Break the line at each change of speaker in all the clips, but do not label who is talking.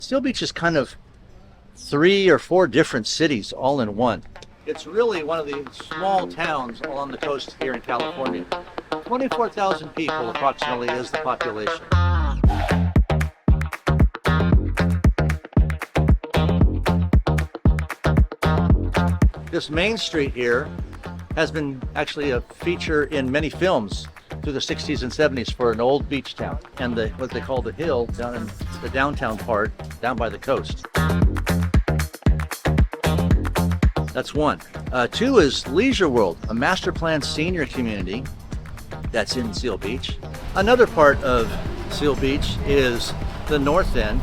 Seal Beach is kind of 3 or 4 different cities all in one. It's really one of the small towns along the coast here in California. 24,000 people approximately is the population. This main street here has been actually a feature in many films through the 60s and 70s for an old beach town, and what they call the hill down in the downtown part, down by the coast. That's one. Two is Leisure World, a master plan senior community that's in Seal Beach. Another part of Seal Beach is the north end,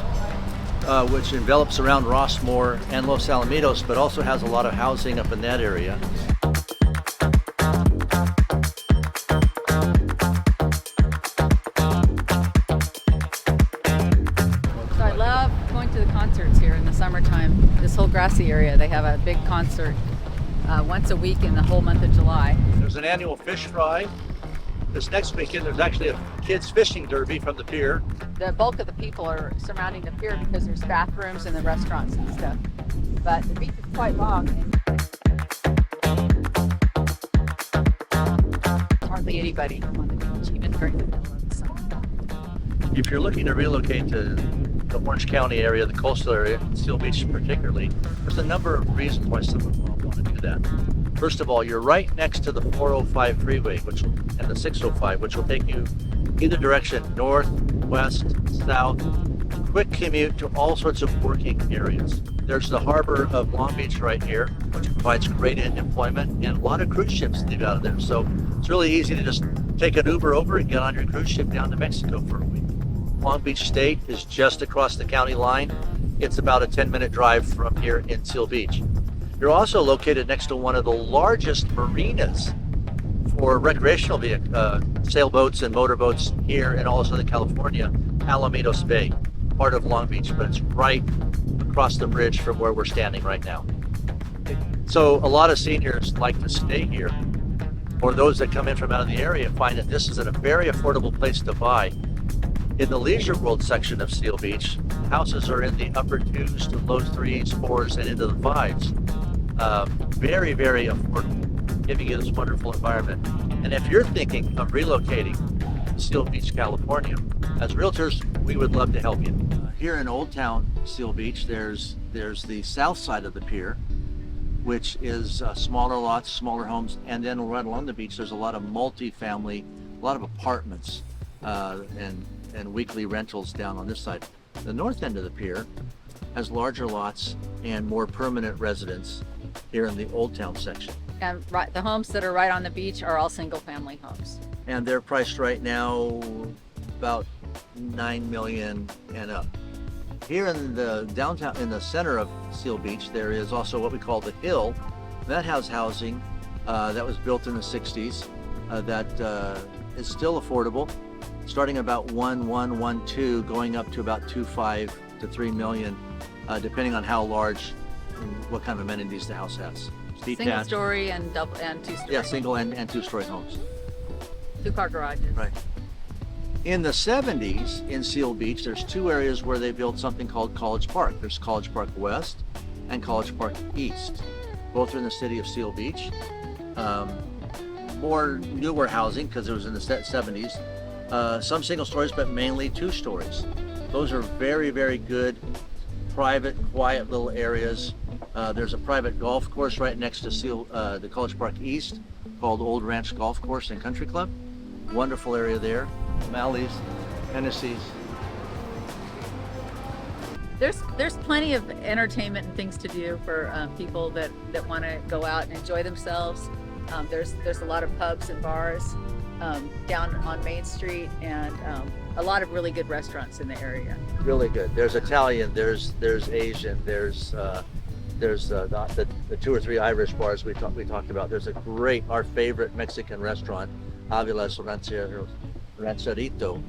which envelops around Rossmore and Los Alamitos, but also has a lot of housing up in that area.
So I love going to the concerts here in the summertime. This whole grassy area, they have a big concert once a week in the whole month of July.
There's an annual fish fry. This next weekend, there's actually a kids fishing derby from the pier.
The bulk of the people are surrounding the pier because there's bathrooms and the restaurants and stuff. But the beach is quite long. Hardly anybody on the beach, even during the middle of the summer.
If you're looking to relocate to the Orange County area, the coastal area, Seal Beach particularly, there's a number of reasons why someone will want to do that. First of all, you're right next to the 405 freeway and the 605, which will take you either direction, north, west, south. Quick commute to all sorts of working areas. There's the harbor of Long Beach right here, which provides great employment, and a lot of cruise ships leave out of there. So it's really easy to just take an Uber over and get on your cruise ship down to Mexico for a week. Long Beach State is just across the county line. It's about a 10-minute drive from here in Seal Beach. You're also located next to one of the largest marinas for recreational sailboats and motorboats here in all of Southern California, Alamitos Bay, part of Long Beach, but it's right across the bridge from where we're standing right now. So a lot of seniors like to stay here, or those that come in from out of the area find that this is a very affordable place to buy. In the Leisure World section of Seal Beach, houses are in the upper 2s to low 3s, 4s, and into the 5s. Very, very affordable, giving you this wonderful environment. And if you're thinking of relocating to Seal Beach, California, as realtors, we would love to help you. Here in Old Town Seal Beach, there's the south side of the pier, which is smaller lots, smaller homes, and then right along the beach, there's a lot of multi-family, a lot of apartments and weekly rentals down on this side. The north end of the pier has larger lots and more permanent residents here in the Old Town section.
And the homes that are right on the beach are all single-family homes.
And they're priced right now about $9 million and up. Here in the downtown, in the center of Seal Beach, there is also what we call the Hill. That has housing that was built in the 60s that is still affordable, starting about 1.2, going up to about 2.5 to 3 million, depending on how large and what kind of amenities the house has.
Single story and double and two-story.
Yeah, single and two-story homes.
2-car garages.
Right. In the 70s in Seal Beach, there's 2 areas where they built something called College Park. There's College Park West and College Park East. Both are in the city of Seal Beach. More newer housing because it was in the 70s. Some single stories, but mainly 2 stories. Those are very, very good, private, quiet little areas. There's a private golf course right next to the College Park East called Old Ranch Golf Course and Country Club. Wonderful area there. Mallees, Hennessy's.
There's plenty of entertainment and things to do for people that want to go out and enjoy themselves. There's a lot of pubs and bars down on Main Street, and a lot of really good restaurants in the area.
Really good. There's Italian, there's Asian, there's the 2 or 3 Irish bars we talked about. There's our favorite Mexican restaurant, Avila's Rancherito,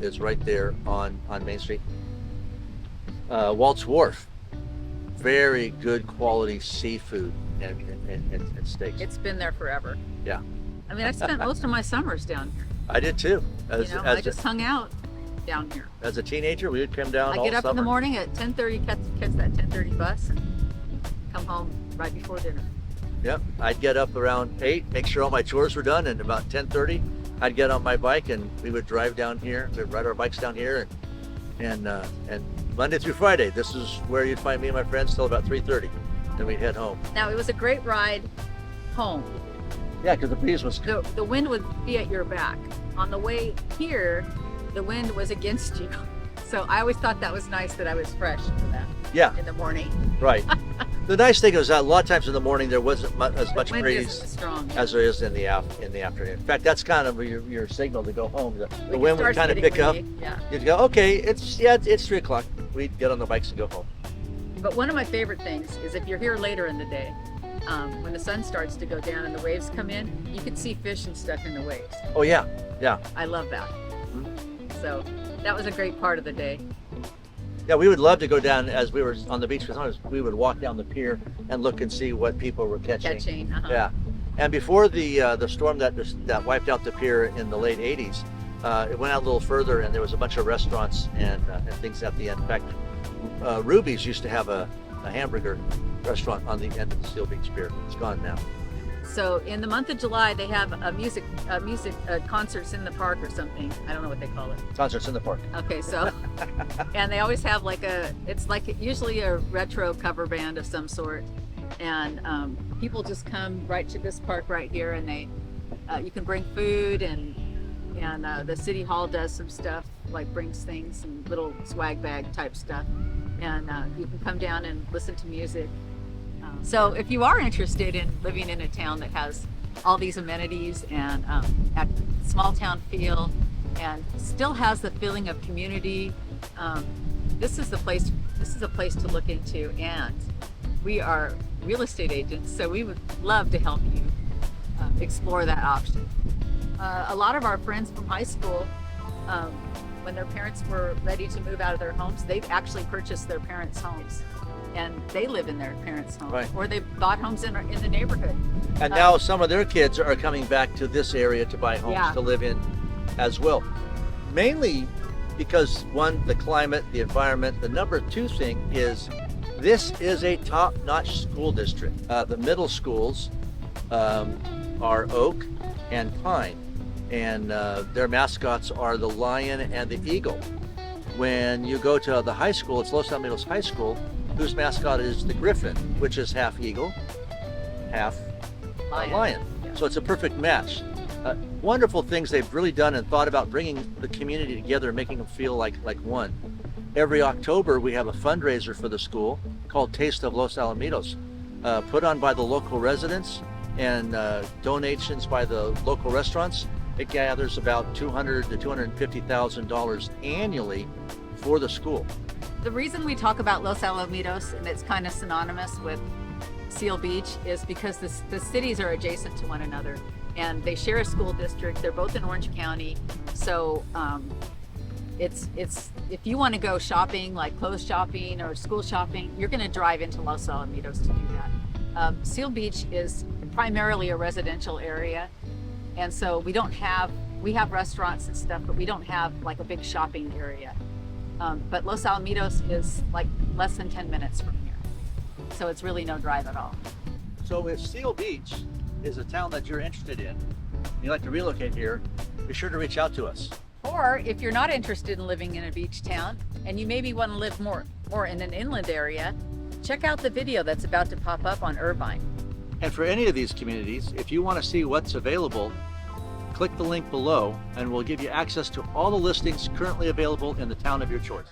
is right there on Main Street. Walt's Wharf, very good quality seafood and steaks.
It's been there forever.
Yeah.
I mean, I spent most of my summers down here.
I did too.
I just hung out down here.
As a teenager, we would come down
I
all
get up in the
summer.
morning at 10:30, catch that 10:30 bus, and come home right before dinner.
Yep, I'd get up around 8, make sure all my chores were done, and about 10:30, I'd get on my bike and we would drive down here. We'd ride our bikes down here, and Monday through Friday, this is where you'd find me and my friends till about 3:30. Then we'd head home.
Now, it was a great ride home.
Yeah, because the breeze was
The wind would be at your back. On the way here, the wind was against you. So I always thought that was nice that I was fresh for that
yeah,
in the morning.
right. The nice thing is that a lot of times in the morning there wasn't as much
The wind
breeze
isn't as strong.
as there is in the afternoon. In fact, that's kind of your signal to go home. The
When
wind
it
would
starts
kind of
getting
pick up.
windy, yeah.
You'd go, okay, it's 3 o'clock. We'd get on the bikes and go home.
But one of my favorite things is if you're here later in the day, when the sun starts to go down and the waves come in, you can see fish and stuff in the waves.
Oh yeah, yeah.
I love that.
Mm-hmm.
So that was a great part of the day.
Yeah, we would love to go down as we were on the beach. Because we would walk down the pier and look and see what people were catching. Yeah, and before the storm that wiped out the pier in the late '80s, it went out a little further, and there was a bunch of restaurants and things at the end. In fact, Ruby's used to have a hamburger restaurant on the end of the Seal Beach Pier. It's gone now.
So in the month of July, they have a music concerts in the park or something. I don't know what they call it.
Concerts in the park.
Okay, so and they always have it's usually a retro cover band of some sort, and people just come right to this park right here, and you can bring food, and the city hall does some stuff, like brings things and little swag bag type stuff, and you can come down and listen to music. So if you are interested in living in a town that has all these amenities and a small town feel and still has the feeling of community, this is a place to look into. And we are real estate agents, so we would love to help you explore that option. A lot of our friends from high school, when their parents were ready to move out of their homes, they've actually purchased their parents' homes. And they live in their parents' homes,
right.
Or they bought homes in the neighborhood.
And now some of their kids are coming back to this area to buy homes to live in as well. Mainly because, one, the climate, the environment. The number two thing is this is a top-notch school district. The middle schools are Oak and Pine, and their mascots are the lion and the eagle. When you go to the high school, it's Los Alamitos High School, whose mascot is the griffin, which is half eagle, half lion.
Yeah.
So it's a perfect match. Wonderful things they've really done and thought about bringing the community together, making them feel like one. Every October, we have a fundraiser for the school called Taste of Los Alamitos, put on by the local residents and donations by the local restaurants. It gathers about $200,000 to $250,000 annually for the school.
The reason we talk about Los Alamitos, and it's kind of synonymous with Seal Beach, is because the cities are adjacent to one another, and they share a school district. They're both in Orange County, so it's if you want to go shopping, like clothes shopping or school shopping, you're going to drive into Los Alamitos to do that. Seal Beach is primarily a residential area, and so we have restaurants and stuff, but we don't have like a big shopping area. But Los Alamitos is like less than 10 minutes from here. So it's really no drive at all.
So if Seal Beach is a town that you're interested in, and you'd like to relocate here, be sure to reach out to us.
Or if you're not interested in living in a beach town and you maybe want to live more in an inland area, check out the video that's about to pop up on Irvine.
And for any of these communities, if you want to see what's available, click the link below and we'll give you access to all the listings currently available in the town of your choice.